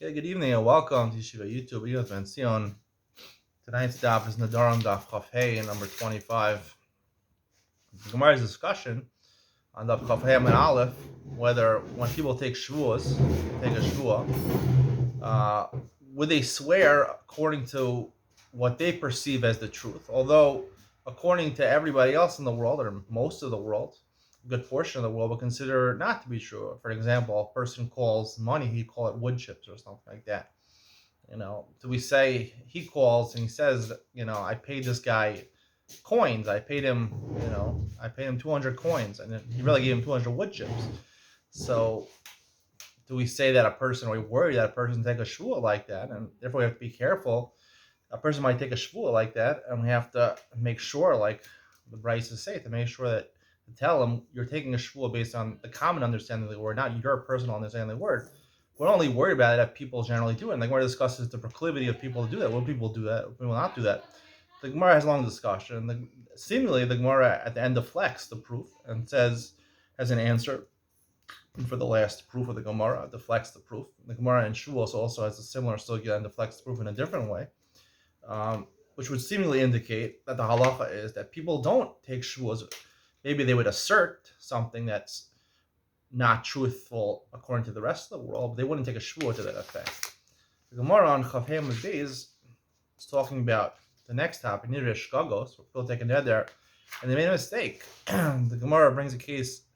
Okay, good evening and welcome to Yeshiva YouTube. Iyun with Benzion. Tonight's daf is Nedarim daf Chaf Hey, number 25. The Gemara's discussion on daf Chaf Hey and Aleph, whether when people take shvuos, take a shvuah, would they swear according to what they perceive as the truth? Although, according to everybody else in the world, or most of the world, a good portion of the world would consider not to be true. For example, a person calls money, he'd call it wood chips or something like that. Do we say he calls and he says, I paid this guy coins. I paid him 200 coins, and he really gave him 200 wood chips. So, do we say that a person, or we worry that a person take a shvuah like that, and therefore we have to be careful. A person might take a shvuah like that, and we have to make sure, like the Bryce say, to make sure that to tell them you're taking a shvuah based on the common understanding of the word, not your personal understanding of the word. We're only worried about it that people generally do it. And the Gemara discusses the proclivity of people to do that. Will people do that? Will people not do that? The Gemara has a long discussion. Seemingly, the Gemara at the end deflects the proof and says, as an answer for the last proof of the Gemara, deflects the proof. The Gemara in Shuos also has a similar sugya and deflects the proof in a different way, which would seemingly indicate that the halacha is that people don't take Shuos. Maybe they would assert something that's not truthful according to the rest of the world, but they wouldn't take a shvuah to that effect. The Gemara on Chaf Hey Beis is talking about the next topic, Nidre Shkagos, where people take a neder, and they made a mistake. The Gemara brings a case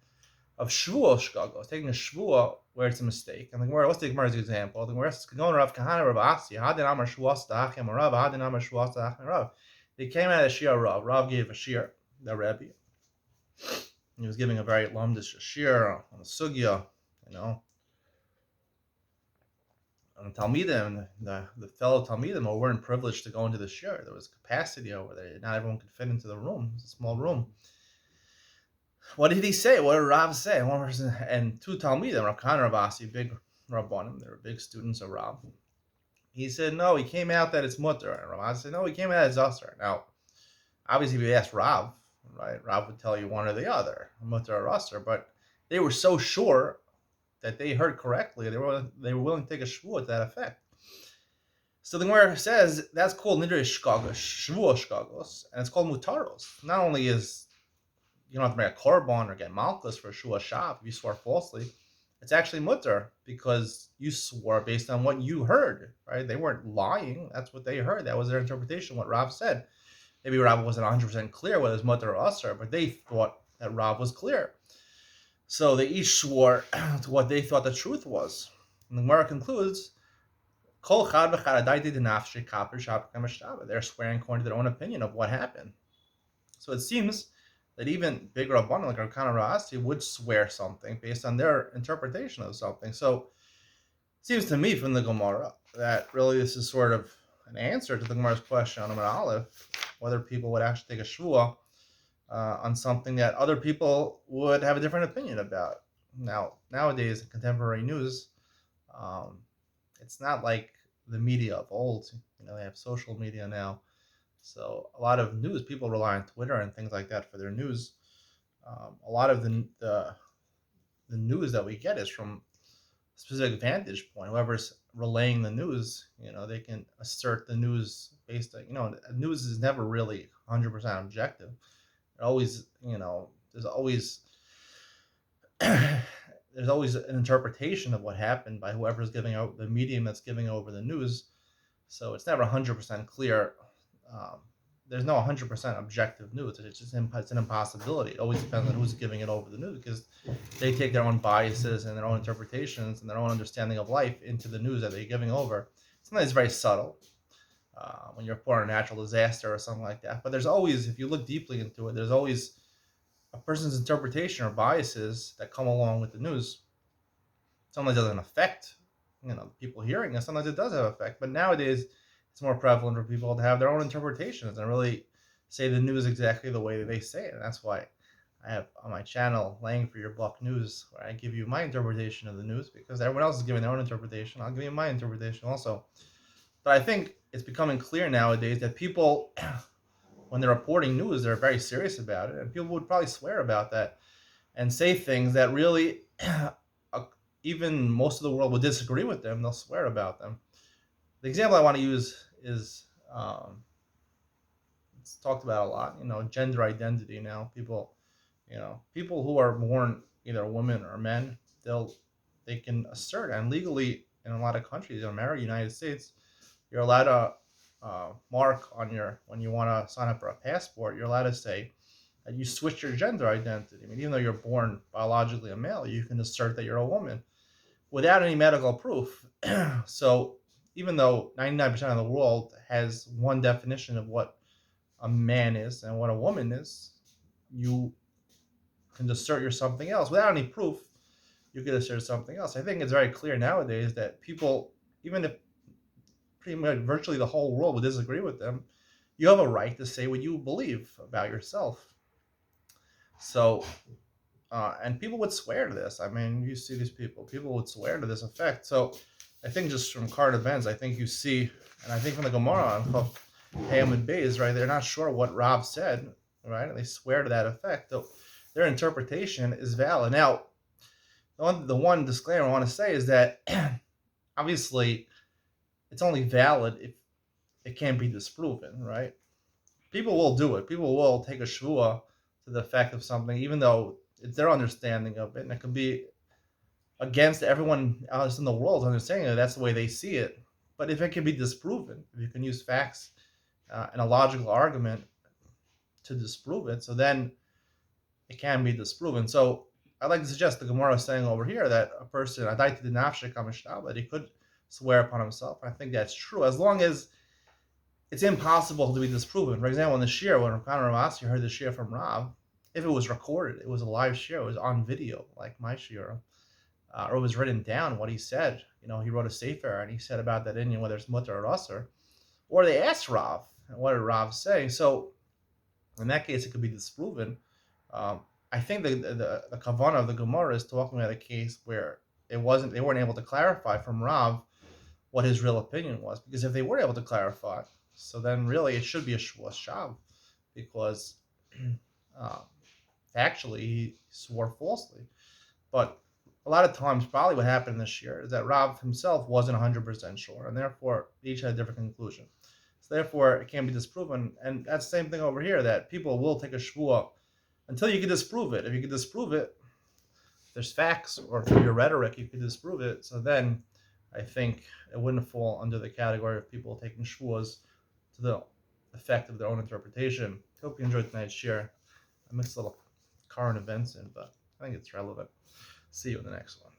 of shvuah shkagos, taking a shvuah where it's a mistake. And the Gemara, let's take Gemara's example. The Gemara says, Rav Kahana Rav Asi, Hadin Amar Shvuas Ta'achem Rav, Hadin Amar Shvuas Ta'achem Rav. They came out of Shir Rav. Rav gave a shir, the Rebbe. He was giving a very lamdish shir on the sugya, on the Talmidim, the fellow Talmidim who weren't privileged to go into the shir. There was capacity over there. Not everyone could fit into the room. It was a small room. What did he say? What did Rav say? One person and two Talmidim, Rav Khan and Rav Asi, big Rabbanim, they were big students of Rav. He said, no, he came out that it's mutter. And Rav Asi said, no, he came out as asr. Now, obviously, if you ask Rav, right, Rav would tell you one or the other, mutter or asr. But they were so sure that they heard correctly, they were willing to take a shvuah to that effect. So the Gemara says that's called nidre shkagos, shvuah shkagos, and it's called mutaros. Not only is you don't have to make a korban or get malchus for shvuah shav if you swore falsely, it's actually mutter because you swore based on what you heard, right? They weren't lying. That's what they heard. That was their interpretation, what Rav said. Maybe Rav wasn't 100% clear whether it was mutter or asr, but they thought that Rav was clear. So they each swore to what they thought the truth was. And the Gemara concludes, they're swearing according to their own opinion of what happened. So it seems that even big Rabbanan like Rav Kana Ra'asi would swear something based on their interpretation of something. So it seems to me from the Gemara that really this is sort of an answer to the Gemara's question on Amar Aleph, whether people would actually take a shvuah on something that other people would have a different opinion about. Now, nowadays, in contemporary news, it's not like the media of old. They have social media now. So a lot of news, people rely on Twitter and things like that for their news. A lot of the news that we get is from a specific vantage point. Whoever's relaying the news, they can assert the news based on, news is never really 100% objective. It always, there's always an interpretation of what happened by whoever's giving out the medium that's giving over the news. So it's never 100% clear. There's no 100% objective news. It's an impossibility. It always depends on who's giving it over the news because they take their own biases and their own interpretations and their own understanding of life into the news that they're giving over. Sometimes it's very subtle when you're reporting a natural disaster or something like that. But there's always, if you look deeply into it, there's always a person's interpretation or biases that come along with the news. Sometimes it doesn't affect people hearing it. Sometimes it does have effect. But nowadays, it's more prevalent for people to have their own interpretations and really say the news exactly the way that they say it. And that's why I have on my channel, Laying for Your Buck News, where I give you my interpretation of the news because everyone else is giving their own interpretation. I'll give you my interpretation also. But I think it's becoming clear nowadays that people, when they're reporting news, they're very serious about it. And people would probably swear about that and say things that really, even most of the world would disagree with them, they'll swear about them. The example I want to use is it's talked about a lot. Gender identity. Now, people who are born either women or men, they can assert, and legally in a lot of countries, in America, United States, you're allowed to mark on when you want to sign up for a passport, you're allowed to say that you switch your gender identity. I mean, even though you're born biologically a male, you can assert that you're a woman without any medical proof. So even though 99% of the world has one definition of what a man is and what a woman is, you can assert you're something else without any proof. You could assert something else. I think it's very clear nowadays that people, even if pretty much virtually the whole world would disagree with them, you have a right to say what you believe about yourself. So, and people would swear to this. I mean, you see these people would swear to this effect. So, I think just from current events, I think you see, and I think from the Gemara on Ham and Beis, right? They're not sure what Rav said, right? And they swear to that effect. So their interpretation is valid. Now, the one disclaimer I want to say is that obviously it's only valid if it can't be disproven, right? People will do it. People will take a shvua to the effect of something, even though it's their understanding of it, and it could be against everyone else in the world's understanding that that's the way they see it. But if it can be disproven, if you can use facts and a logical argument to disprove it, so then it can be disproven. So I'd like to suggest the Gemara is saying over here that a person, that he could swear upon himself. I think that's true, as long as it's impossible to be disproven. For example, in the shir, when Rav Ravasi heard the shir from Rav, if it was recorded, it was a live shir, it was on video, like my shir, or it was written down what he said. He wrote a sefer and he said about that Indian, whether it's mutter or usher, or they asked Rav, and what did Rav say? So in that case, it could be disproven. I think the kavanah of the Gemara is talking about a case where they weren't able to clarify from Rav what his real opinion was, because if they were able to clarify, so then really it should be a shav, because actually he swore falsely. But a lot of times, probably what happened this year is that Rav himself wasn't 100% sure, and therefore each had a different conclusion. So therefore, it can't be disproven. And that's the same thing over here, that people will take a shvuah until you can disprove it. If you can disprove it, there's facts, or through your rhetoric, you can disprove it. So then I think it wouldn't fall under the category of people taking shvuahs to the effect of their own interpretation. Hope you enjoyed tonight's share. I mixed a little current events in, but I think it's relevant. See you in the next one.